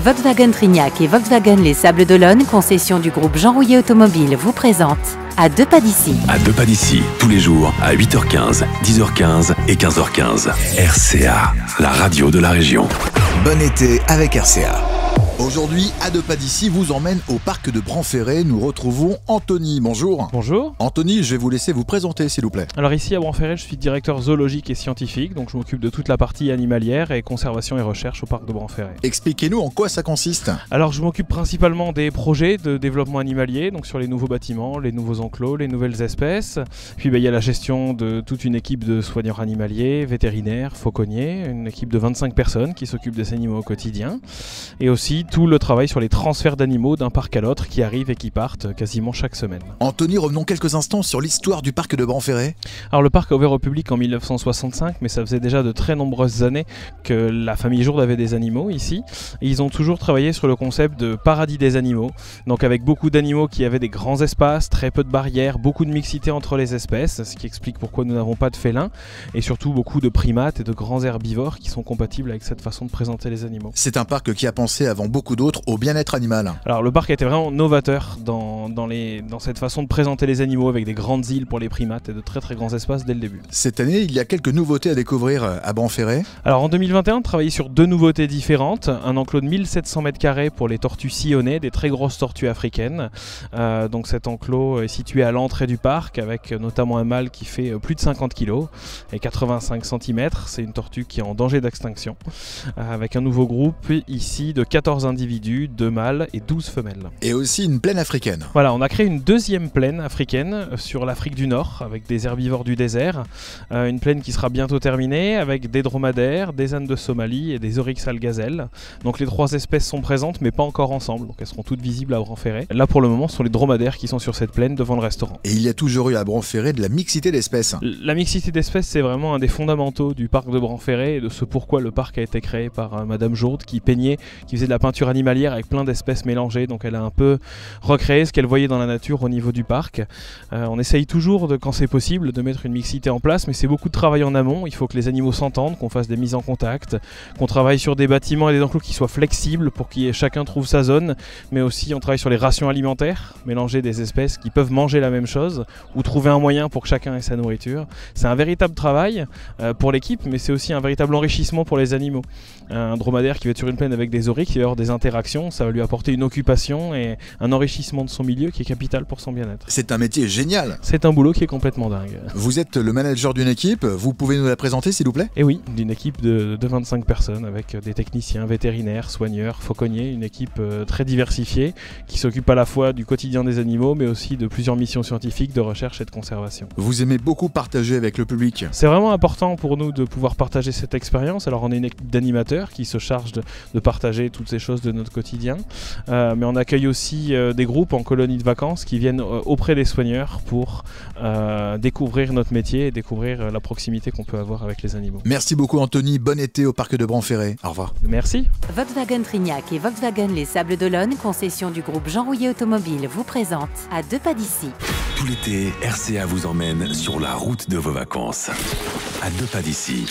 Volkswagen Trignac et Volkswagen Les Sables d'Olonne, concession du groupe Jean Rouillet Automobile, vous présentent À deux pas d'ici. À deux pas d'ici, tous les jours à 8h15, 10h15 et 15h15. RCA, la radio de la région. Bon été avec RCA. Aujourd'hui, À deux pas d'ici vous emmène au parc de Branferré. Nous retrouvons Anthony. Bonjour. Bonjour. Anthony, je vais vous laisser vous présenter s'il vous plaît. Alors ici à Branferré, je suis directeur zoologique et scientifique, donc je m'occupe de toute la partie animalière et conservation et recherche au parc de Branferré. Expliquez-nous en quoi ça consiste. Alors je m'occupe principalement des projets de développement animalier, donc sur les nouveaux bâtiments, les nouveaux enclos, les nouvelles espèces. Puis il y a la gestion de toute une équipe de soigneurs animaliers, vétérinaires, fauconniers, une équipe de 25 personnes qui s'occupent des animaux au quotidien. Et aussi tout le travail sur les transferts d'animaux d'un parc à l'autre qui arrivent et qui partent quasiment chaque semaine. Anthony, revenons quelques instants sur l'histoire du parc de Branferré. Alors le parc a ouvert au public en 1965, mais ça faisait déjà de très nombreuses années que la famille Jourde avait des animaux ici. Et ils ont toujours travaillé sur le concept de paradis des animaux, donc avec beaucoup d'animaux qui avaient des grands espaces, très peu de barrières, beaucoup de mixité entre les espèces, ce qui explique pourquoi nous n'avons pas de félins, et surtout beaucoup de primates et de grands herbivores qui sont compatibles avec cette façon de présenter les animaux. C'est un parc qui a pensé avant beaucoup d'autres au bien-être animal. Alors le parc a été vraiment novateur dans cette façon de présenter les animaux avec des grandes îles pour les primates et de très très grands espaces dès le début. Cette année, il y a quelques nouveautés à découvrir à Branferré. Alors en 2021, on travaillait sur deux nouveautés différentes. Un enclos de 1700 m² pour les tortues sillonnées, des très grosses tortues africaines. Donc cet enclos est situé à l'entrée du parc avec notamment un mâle qui fait plus de 50 kg et 85 cm. C'est une tortue qui est en danger d'extinction. Avec un nouveau groupe ici de 14 individus, 2 mâles et 12 femelles. Et aussi une plaine africaine. Voilà, on a créé une deuxième plaine africaine sur l'Afrique du Nord avec des herbivores du désert. Une plaine qui sera bientôt terminée avec des dromadaires, des ânes de Somalie et des oryx algazelles. Donc les trois espèces sont présentes mais pas encore ensemble, donc elles seront toutes visibles à Branferré. Là pour le moment, ce sont les dromadaires qui sont sur cette plaine devant le restaurant. Et il y a toujours eu à Branferré de la mixité d'espèces. La mixité d'espèces, c'est vraiment un des fondamentaux du parc de Branferré et de ce pourquoi le parc a été créé par Madame Jourde qui peignait, qui faisait de la peinture animalière avec plein d'espèces mélangées, donc elle a un peu recréé ce qu'elle voyait dans la nature au niveau du parc. On essaye toujours, quand c'est possible, de mettre une mixité en place, mais c'est beaucoup de travail en amont. Il faut que les animaux s'entendent, qu'on fasse des mises en contact, qu'on travaille sur des bâtiments et des enclos qui soient flexibles pour que chacun trouve sa zone, mais aussi on travaille sur les rations alimentaires, mélanger des espèces qui peuvent manger la même chose ou trouver un moyen pour que chacun ait sa nourriture. C'est un véritable travail pour l'équipe, mais c'est aussi un véritable enrichissement pour les animaux. Un dromadaire qui va être sur une plaine avec des oryx, il va y avoir des interactions, ça va lui apporter une occupation et un enrichissement de son milieu qui est capital pour son bien-être. C'est un métier génial. C'est un boulot qui est complètement dingue. Vous êtes le manager d'une équipe, vous pouvez nous la présenter s'il vous plaît? Et oui, d'une équipe de 25 personnes avec des techniciens, vétérinaires, soigneurs, fauconniers, une équipe très diversifiée qui s'occupe à la fois du quotidien des animaux mais aussi de plusieurs missions scientifiques de recherche et de conservation. Vous aimez beaucoup partager avec le public? C'est vraiment important pour nous de pouvoir partager cette expérience. Alors on est une équipe d'animateurs qui se charge de partager toutes ces choses de notre quotidien. Mais on accueille aussi des groupes en colonies de vacances qui viennent auprès des soigneurs pour découvrir notre métier et découvrir la proximité qu'on peut avoir avec les animaux. Merci beaucoup Anthony, bon été au parc de Branferré. Au revoir. Merci. Volkswagen Trignac et Volkswagen Les Sables d'Olonne, concession du groupe Jean Rouillet Automobile, vous présentent À deux pas d'ici. Tout l'été, RCA vous emmène sur la route de vos vacances. À deux pas d'ici.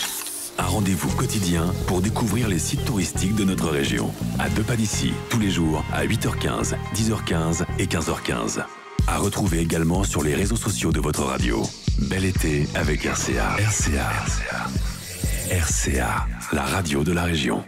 Un rendez-vous quotidien pour découvrir les sites touristiques de notre région. À deux pas d'ici, tous les jours à 8h15, 10h15 et 15h15. À retrouver également sur les réseaux sociaux de votre radio. Bel été avec RCA. RCA, la radio de la région.